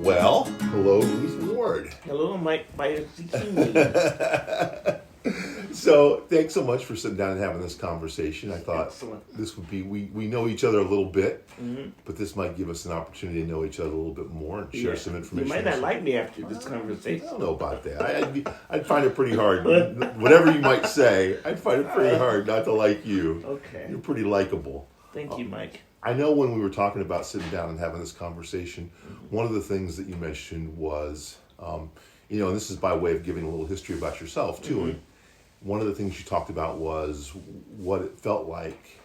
Well, hello, Ruth Ward. Hello, Mike. So, thanks so much for sitting down and having this conversation. I thought Excellent. this would be, we know each other a little bit, Mm-hmm. but this might give us an opportunity to know each other a little bit more and share some information. You might not like me after this conversation. I don't know about that. I'd find it pretty hard. Whatever you might say, I'd find it pretty hard not to like you. Okay. You're pretty likable. Thank you, Mike. I know when we were talking about sitting down and having this conversation, one of the things that you mentioned was, and this is by way of giving a little history about yourself too. Mm-hmm. And one of the things you talked about was what it felt like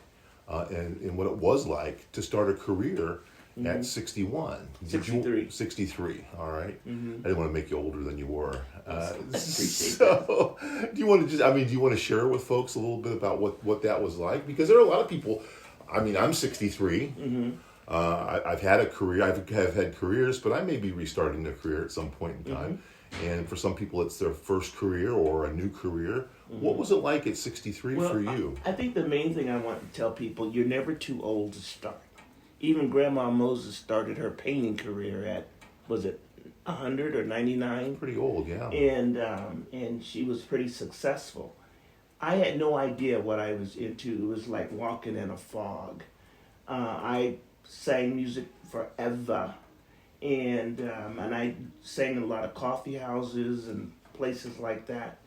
and what it was like to start a career at 61. 63. 63, all right. Mm-hmm. I didn't want to make you older than you were. Appreciate Do you want to share with folks a little bit about what that was like? Because there are a lot of people. I'm 63. Mm-hmm. I've had a career. I've had careers, but I may be restarting a career at some point in time. Mm-hmm. And for some people, it's their first career or a new career. Mm-hmm. What was it like at 63 for you? I think the main thing I want to tell people, you're never too old to start. Even Grandma Moses started her painting career at, was it 100 or 99? Pretty old, yeah. And she was pretty successful. I had no idea what I was into. It was like walking in a fog. I sang music forever, and I sang in a lot of coffee houses and places like that.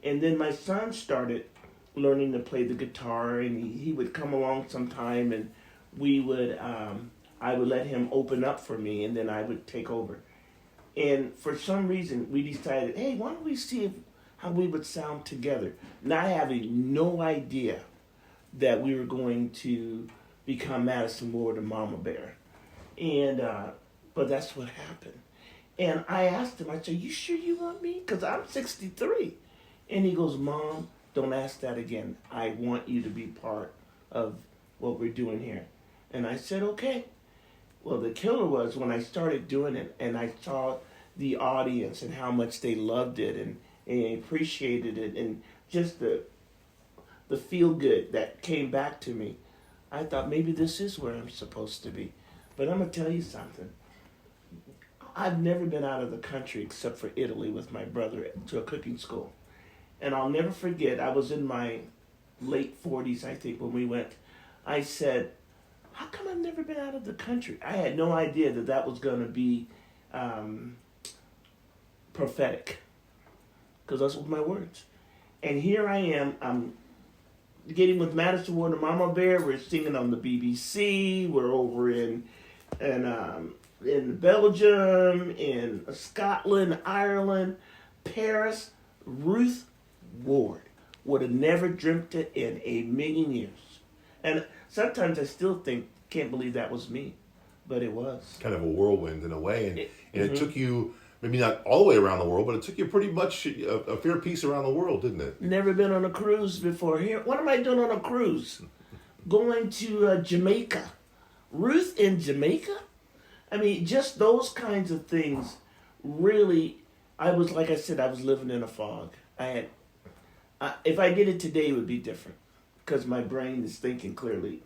And then my son started learning to play the guitar, and he would come along sometime, and I would let him open up for me, and then I would take over. And for some reason, we decided, hey, why don't we see how we would sound together, not having no idea that we were going to become Madison Ward and Mama Bear. And but that's what happened. And I asked him, I said, you sure you want me? Because I'm 63. And he goes, Mom, don't ask that again. I want you to be part of what we're doing here. And I said, okay. Well, the killer was when I started doing it and I saw the audience and how much they loved it and appreciated it, and just the feel good that came back to me. I thought maybe this is where I'm supposed to be. But I'm gonna tell you something. I've never been out of the country except for Italy with my brother to a cooking school. And I'll never forget, I was in my late 40s, I think, when we went. I said, how come I've never been out of the country? I had no idea that was going to be prophetic, because those were my words. And here I am, I'm getting with Madison Ward and Mama Bear. We're singing on the BBC. We're over in Belgium, in Scotland, Ireland, Paris. Ruth Ward would have never dreamt it in a million years. And sometimes I still can't believe that was me, but it was. Kind of a whirlwind in a way, and it took you, maybe not all the way around the world, but it took you pretty much a fair piece around the world, didn't it? Never been on a cruise before. Here, what am I doing on a cruise? Going to Jamaica. Ruth in Jamaica? I mean, just those kinds of things really, like I said, I was living in a fog. If I did it today, it would be different, because my brain is thinking clearly.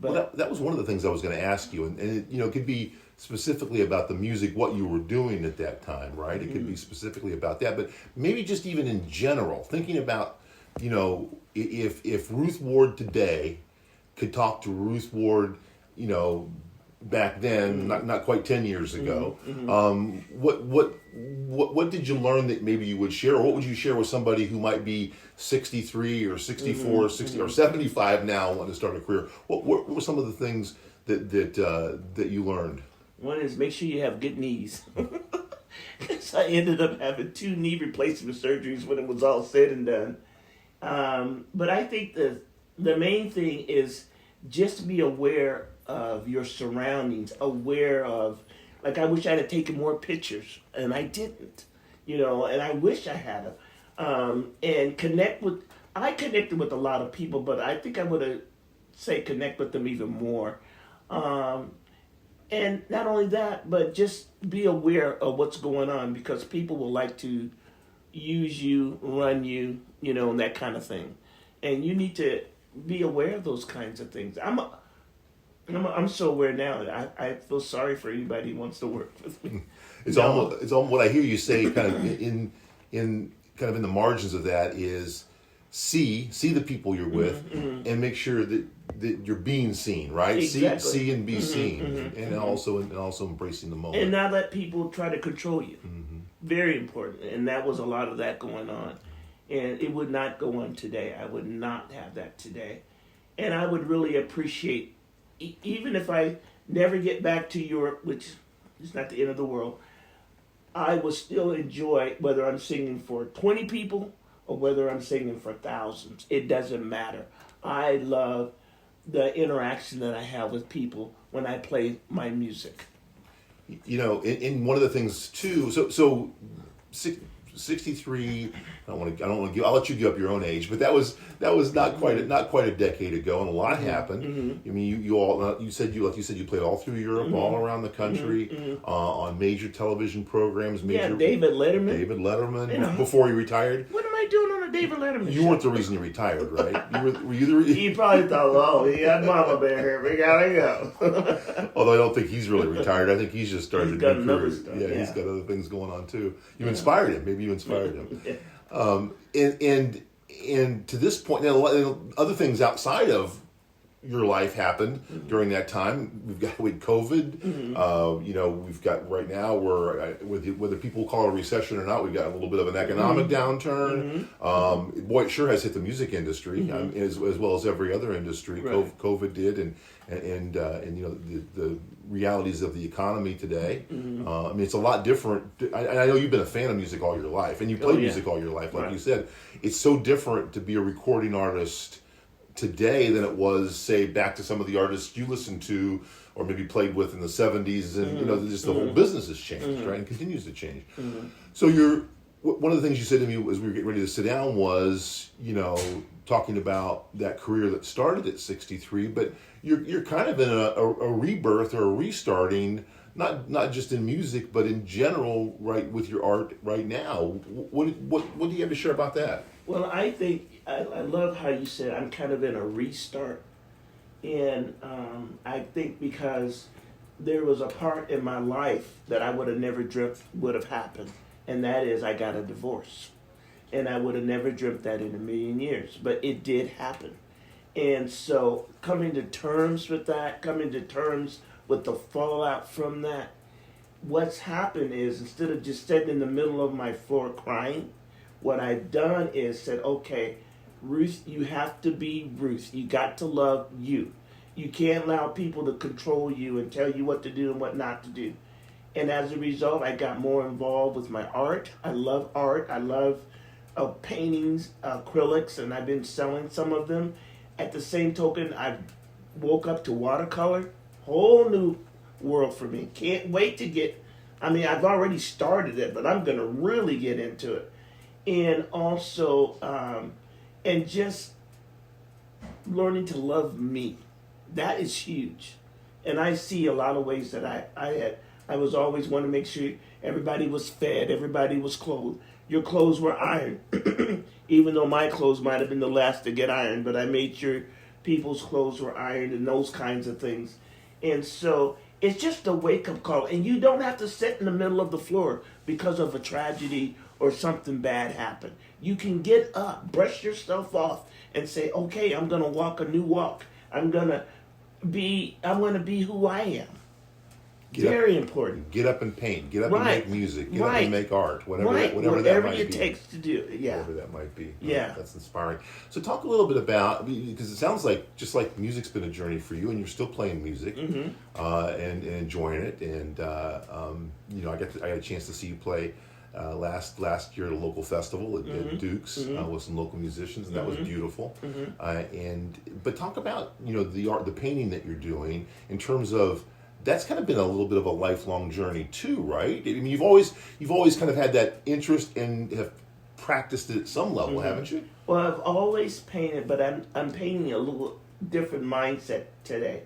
But that was one of the things I was going to ask you, and it could be specifically about the music, what you were doing at that time, right? It could be specifically about that, but maybe just even in general, thinking about, if Ruth Ward today could talk to Ruth Ward, back then, not quite 10 years ago, what did you learn that maybe you would share, or what would you share with somebody who might be 63 or 64 or 60 or 75 now wanting to start a career? What were some of the things that you learned? One is, make sure you have good knees. So I ended up having 2 knee replacement surgeries when it was all said and done. But I think the main thing is just be aware of your surroundings, aware of, like, I wish I had taken more pictures, and I didn't, and I wish I had. And I connected with a lot of people, but I think I would have connect with them even more. And not only that, but just be aware of what's going on, because people will like to use you, run you, and that kind of thing. And you need to be aware of those kinds of things. I'm so aware now that I feel sorry for anybody who wants to work with me. It's No. almost what I hear you say, kind of in kind of in the margins of that is see the people you're with, and make sure that you're being seen, right? Exactly. See and be seen, and also embracing the moment. And not let people try to control you. Very important. And that was a lot of that going on. And it would not go on today. I would not have that today. And I would really appreciate, even if I never get back to Europe, which is not the end of the world, I will still enjoy whether I'm singing for 20 people or whether I'm singing for thousands. It doesn't matter. I love the interaction that I have with people when I play my music. You know, in one of the things too. So 63. I don't want to give. I'll let you give up your own age, but that was not quite a decade ago, and a lot happened. I mean, you said you played all through Europe, all around the country, on major television programs. David Letterman. You know, before you retired. What am I doing on a David Letterman You show? weren't the reason you retired, right? Were you the You probably thought, oh, he got Mama Bear here. We gotta go. Although I don't think he's really retired. I think he's just started He's got a new another career. stuff, Yeah, yeah. he's got other things going on too. You inspired him. Maybe you inspired him. Yeah. And to this point, now other things outside of your life happened during that time. We've got COVID. You know, we've got right now whether people call it a recession or not, we've got a little bit of an economic downturn. Boy, it sure has hit the music industry as well as every other industry. Right. COVID did, and you know the realities of the economy today. I mean, it's a lot different. I know you've been a fan of music all your life, and you played music all your life, like you said. It's so different to be a recording artist today than it was, say, back to some of the artists you listened to or maybe played with in the 70s, and you know, just the whole business has changed, right, and continues to change. So one of the things you said to me as we were getting ready to sit down was, you know, talking about that career that started at 63, but you're kind of in a rebirth or a restarting, not just in music, but in general, right, with your art right now. What do you have to share about that? Well, I think I love how you said I'm kind of in a restart, and I think because there was a part in my life that I would have never dreamt would have happened, and that is I got a divorce, and I would have never dreamt that in a million years, but it did happen, and so coming to terms with that, coming to terms with the fallout from that, what's happened is instead of just sitting in the middle of my floor crying, what I've done is said, okay, Ruth, you have to be Ruth. You got to love you. You can't allow people to control you and tell you what to do and what not to do. And as a result, I got more involved with my art. I love art. I love paintings, acrylics, and I've been selling some of them. At the same token, I woke up to watercolor. Whole new world for me. Can't wait to get, I've already started it, but I'm going to really get into it. And also, and just learning to love me. That is huge. And I see a lot of ways that I was always wanting to make sure everybody was fed, everybody was clothed. Your clothes were ironed, even though my clothes might have been the last to get ironed, but I made sure people's clothes were ironed and those kinds of things. And so it's just a wake-up call. And you don't have to sit in the middle of the floor because of a tragedy or something bad happened. You can get up, brush yourself off, and say, okay, I'm going to walk a new walk. I'm going to be who I am. Very important. Get up and paint. Get up and make music. Get up and make art. Whatever whatever it takes to do. Yeah. Whatever that might be. Yeah. That's inspiring. So talk a little bit about, because it sounds like just like music's been a journey for you, and you're still playing music and enjoying it. And you know, I got a chance to see you play last year at a local festival at Duke's with some local musicians, and that was beautiful. But talk about, you know, the art, the painting that you're doing in terms of. That's kind of been a little bit of a lifelong journey too, right? I mean, you've always kind of had that interest and have practiced it at some level, haven't you? Well, I've always painted, but I'm painting a little different mindset today.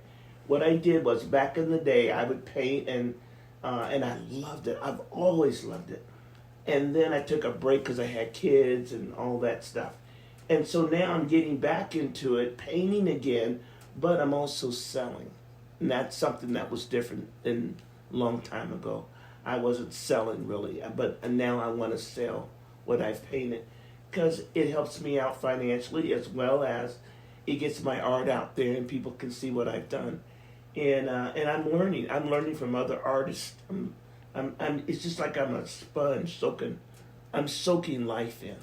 What I did was back in the day, I would paint and I loved it. I've always loved it. And then I took a break because I had kids and all that stuff. And so now I'm getting back into it, painting again, but I'm also selling. And that's something that was different than a long time ago. I wasn't selling really, but now I want to sell what I've painted because it helps me out financially as well as it gets my art out there and people can see what I've done. And I'm learning. I'm learning from other artists. It's just like I'm a sponge soaking. I'm soaking life in.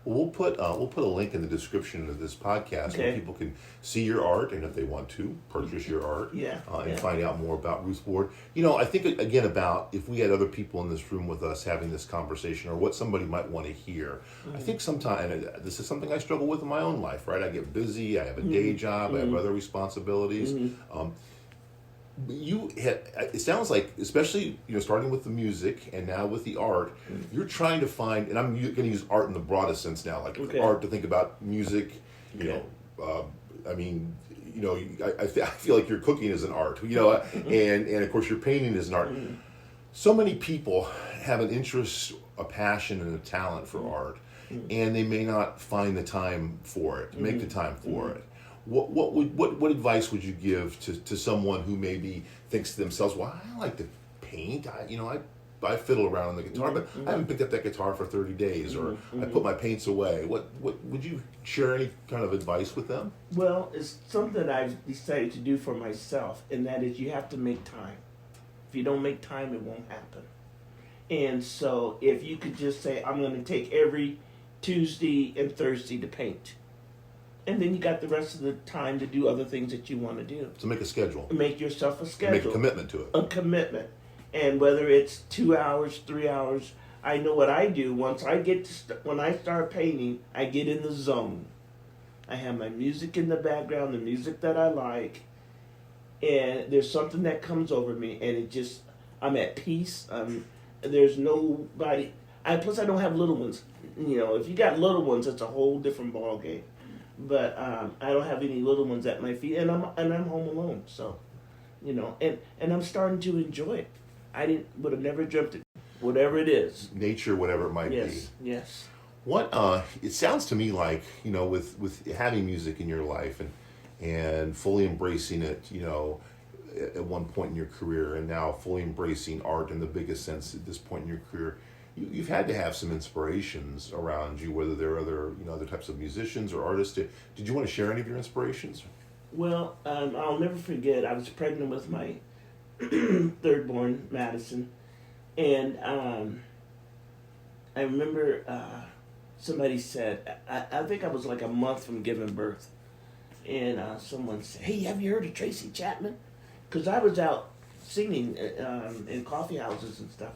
Well, we'll put a link in the description of this podcast where people can see your art, and if they want to purchase your art, and find out more about Ruth Ward. I think again about if we had other people in this room with us having this conversation, or what somebody might want to hear. I think sometimes, and this is something I struggle with in my own life. Right, I get busy. I have a day job. I have other responsibilities. It sounds like, especially starting with the music and now with the art, you're trying to find, and I'm going to use art in the broadest sense now, like art to think about music. I feel like your cooking is an art. And of course your painting is an art. So many people have an interest, a passion, and a talent for art, and they may not find the time for it, make the time for it. What advice would you give to someone who maybe thinks to themselves, well, I like to paint, I fiddle around on the guitar, but I haven't picked up that guitar for 30 days, or I put my paints away. What would you share any kind of advice with them? Well, it's something I've decided to do for myself, and that is you have to make time. If you don't make time, it won't happen. And so if you could just say, I'm going to take every Tuesday and Thursday to paint. And then you got the rest of the time to do other things that you want to do. So make a schedule. Make yourself a schedule. Make a commitment to it. A commitment. And whether it's 2 hours, 3 hours, I know what I do. Once I get when I start painting, I get in the zone. I have my music in the background, the music that I like, and there's something that comes over me, and I'm at peace. There's nobody. Plus, I don't have little ones. If you got little ones, it's a whole different ball game. But I don't have any little ones at my feet, and I'm home alone. So, and I'm starting to enjoy it. I would have never dreamt it. Whatever it is, nature, whatever it might be. Yes. What it sounds to me like with having music in your life and fully embracing it, at one point in your career, and now fully embracing art in the biggest sense at this point in your career. You've had to have some inspirations around you, whether there are other types of musicians or artists. Did you want to share any of your inspirations? Well, I'll never forget. I was pregnant with my third born, Madison, and I remember somebody said, I think I was like a month from giving birth, and someone said, "Hey, have you heard of Tracy Chapman?" Because I was out singing in coffee houses and stuff.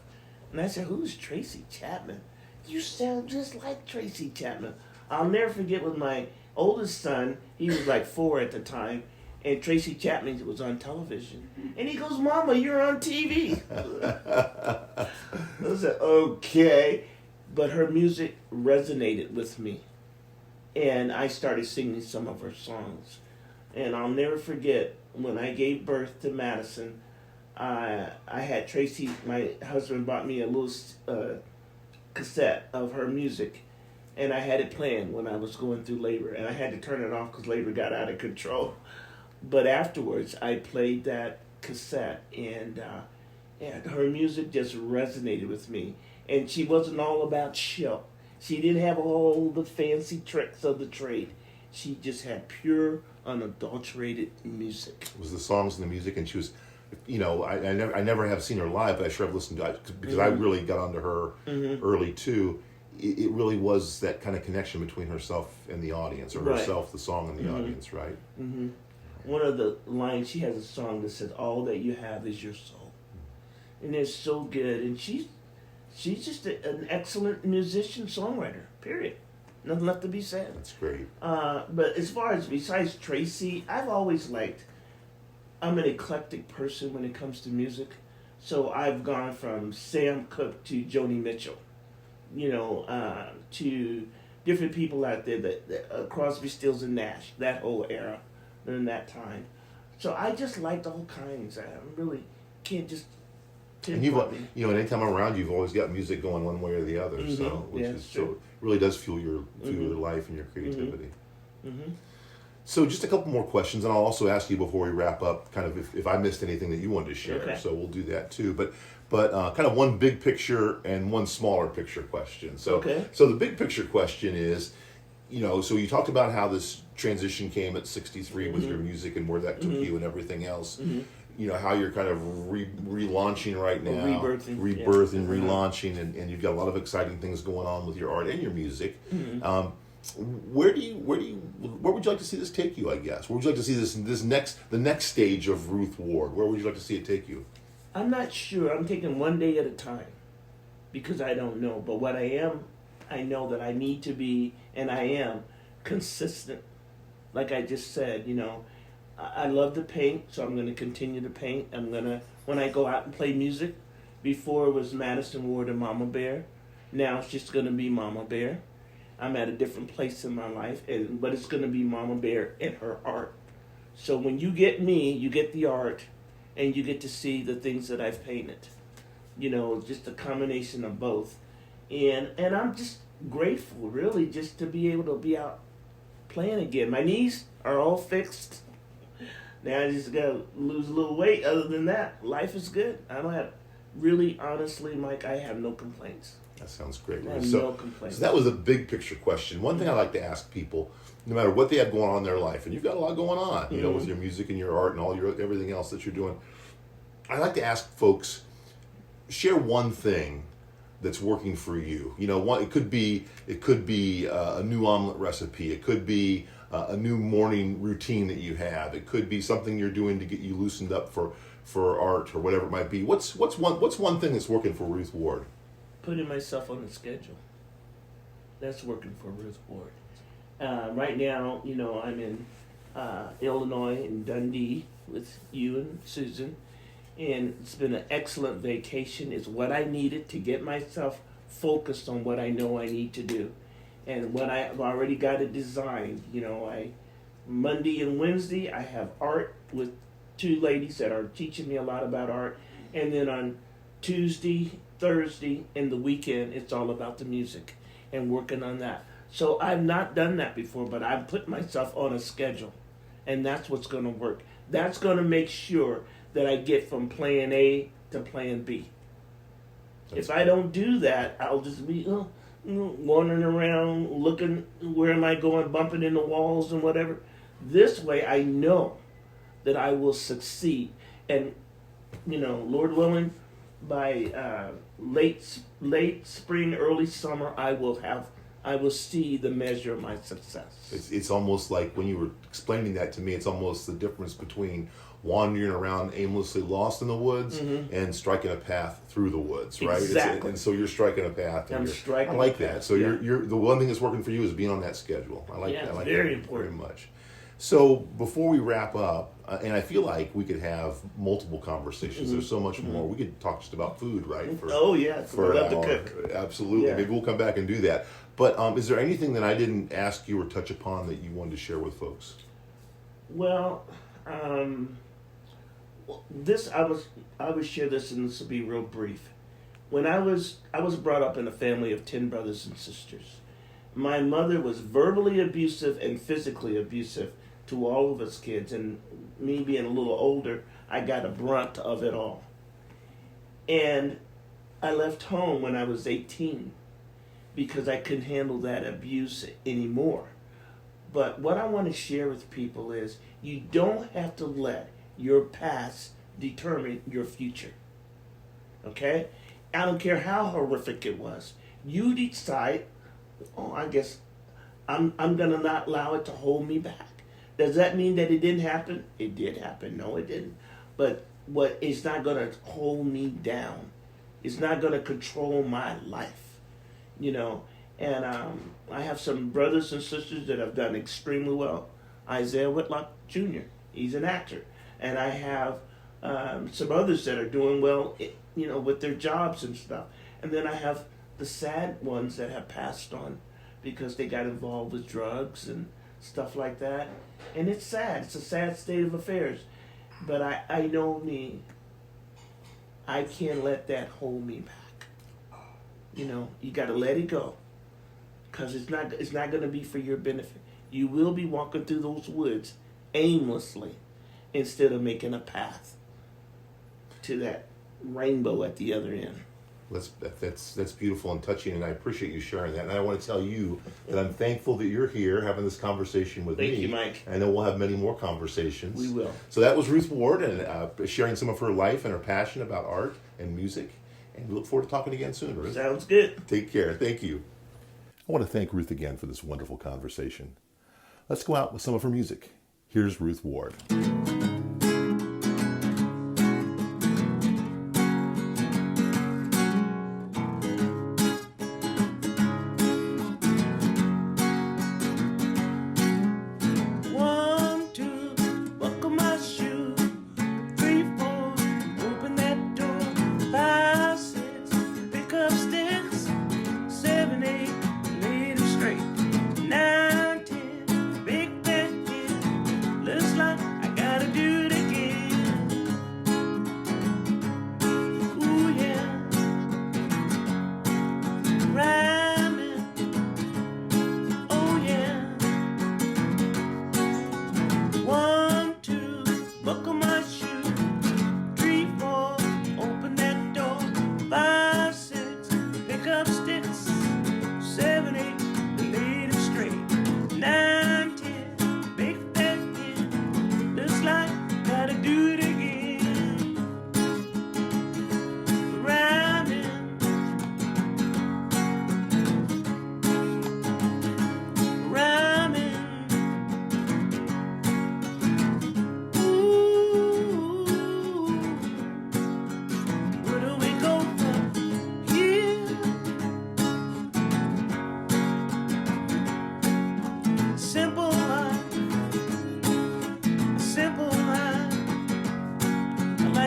And I said, "Who's Tracy Chapman?" "You sound just like Tracy Chapman." I'll never forget with my oldest son, he was like 4 at the time, and Tracy Chapman was on television. And he goes, "Mama, you're on TV." I said, okay. But her music resonated with me. And I started singing some of her songs. And I'll never forget when I gave birth to Madison, I had Tracy, my husband, bought me a little cassette of her music, and I had it playing when I was going through labor, and I had to turn it off because labor got out of control. But afterwards, I played that cassette, and her music just resonated with me. And she wasn't all about show. She didn't have all the fancy tricks of the trade. She just had pure, unadulterated music. It was the songs and the music, and she was... I never have seen her live, but I sure have listened to it because I really got onto her early too. It really was that kind of connection between herself and the audience, or herself, the song, and the audience, right? Mm-hmm. One of the lines, she has a song that says, "All that you have is your soul," and it's so good. And she's just an excellent musician, songwriter. Period. Nothing left to be said. That's great. But as far as besides Tracy, I've always liked. I'm an eclectic person when it comes to music. So I've gone from Sam Cooke to Joni Mitchell, to different people out there, that Crosby, Stills, and Nash, that whole era during that time. So I just liked all kinds. I really can't just pinpoint. And anytime I'm around you, you've always got music going one way or the other. So it really does fuel your life and your creativity. Mm-hmm. So just a couple more questions, and I'll also ask you before we wrap up, kind of if I missed anything that you wanted to share. Okay. So we'll do that too. But kind of one big picture and one smaller picture question. So Okay. so the big picture question is, so you talked about how this transition came at 63 with your music and where that took you and everything else. How you're kind of relaunching right now, Rebirthing, relaunching, and you've got a lot of exciting things going on with your art and your music. Where would you like to see this take you? I guess. Where would you like to see the next stage of Ruth Ward? Where would you like to see it take you? I'm not sure. I'm taking one day at a time because I don't know. But what I know that I need to be, and I am consistent. Like I just said, I love to paint, so I'm going to continue to paint. When I go out and play music, before it was Madison Ward and Mama Bear. Now it's just going to be Mama Bear. I'm at a different place in my life, but it's going to be Mama Bear and her art. So when you get me, you get the art, and you get to see the things that I've painted. Just a combination of both. And I'm just grateful, really, just to be able to be out playing again. My knees are all fixed. Now I just got to lose a little weight. Other than that, life is good. I don't have, really, honestly, Mike, I have no complaints. That sounds great. I have no complaints. So that was a big picture question. One thing I like to ask people, no matter what they have going on in their life, and you've got a lot going on, with your music and your art and everything else that you're doing. I like to ask folks, share one thing that's working for you. It could be a new omelet recipe. It could be a new morning routine that you have. It could be something you're doing to get you loosened up for art or whatever it might be. What's one thing that's working for Ruth Ward? Putting myself on the schedule. That's working for Ruth Ward. Right now, I'm in Illinois, in Dundee, with you and Susan. And it's been an excellent vacation. It's what I needed to get myself focused on what I know I need to do. And what I've already got it designed. Monday and Wednesday, I have art with two ladies that are teaching me a lot about art. And then on Tuesday, Thursday, and the weekend, it's all about the music and working on that. So I've not done that before, but I've put myself on a schedule. And that's what's going to work. That's going to make sure that I get from plan A to plan B. If I don't do that, I'll just be wandering around, looking, where am I going, bumping into walls and whatever. This way I know that I will succeed. And, Lord willing, by late spring, early summer, I will see the measure of my success. It's almost like when you were explaining that to me, it's almost the difference between wandering around aimlessly lost in the woods and striking a path through the woods, right? Exactly. And so you're striking a path. I'm striking. I like a path. that. So you're the one thing that's working for you is being on that schedule. I like that. I like very that important. very much. So before we wrap up, and I feel like we could have multiple conversations. There's so much more. We could talk just about food, right? For I love to cook. Absolutely. Yeah. Maybe we'll come back and do that. But is there anything that I didn't ask you or touch upon that you wanted to share with folks? Well, I would share this, and this will be real brief. When I was brought up in a family of 10 brothers and sisters. My mother was verbally abusive and physically abusive to all of us kids, and me being a little older, I got a brunt of it all. And I left home when I was 18 because I couldn't handle that abuse anymore. But what I want to share with people is you don't have to let your past determine your future. Okay? I don't care how horrific it was. You decide, I guess I'm going to not allow it to hold me back. Does that mean that it didn't happen? It did happen. No, it didn't. But it's not going to hold me down. It's not going to control my life. And I have some brothers and sisters that have done extremely well. Isaiah Whitlock Jr., he's an actor. And I have some others that are doing well, with their jobs and stuff. And then I have the sad ones that have passed on because they got involved with drugs and stuff like that. And it's sad. It's a sad state of affairs. But I know me. I can't let that hold me back. You got to let it go. Because it's not going to be for your benefit. You will be walking through those woods aimlessly instead of making a path to that rainbow at the other end. That's beautiful and touching, and I appreciate you sharing that. And I want to tell you that I'm thankful that you're here having this conversation with me. Thank you, Mike. I know we'll have many more conversations. We will. So that was Ruth Ward, and sharing some of her life and her passion about art and music. And we look forward to talking again soon, Ruth. Sounds good. Take care. Thank you. I want to thank Ruth again for this wonderful conversation. Let's go out with some of her music. Here's Ruth Ward.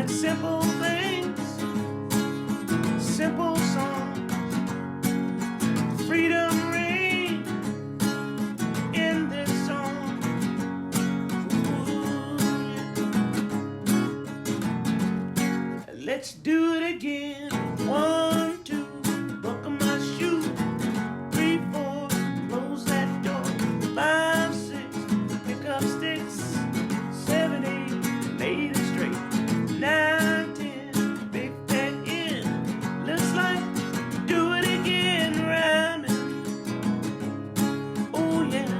Simple things, simple songs, freedom reign in this song. Ooh. Let's do it again. 1, 2, buckle my shoe. 3, 4, close that door. 5, 6, pick up sticks. 7, 8, lay it straight. 9, 10, big fat in. Looks like do it again, rhyming. Oh yeah,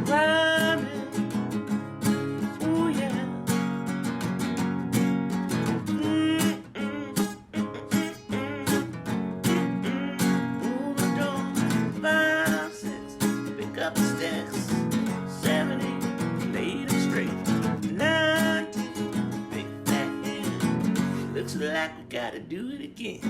rhyming. Oh yeah. Pull the door. 5, 6, pick up the sticks. 7, 8, lay them straight. 9, 10, big fat in. Looks like we gotta do it again.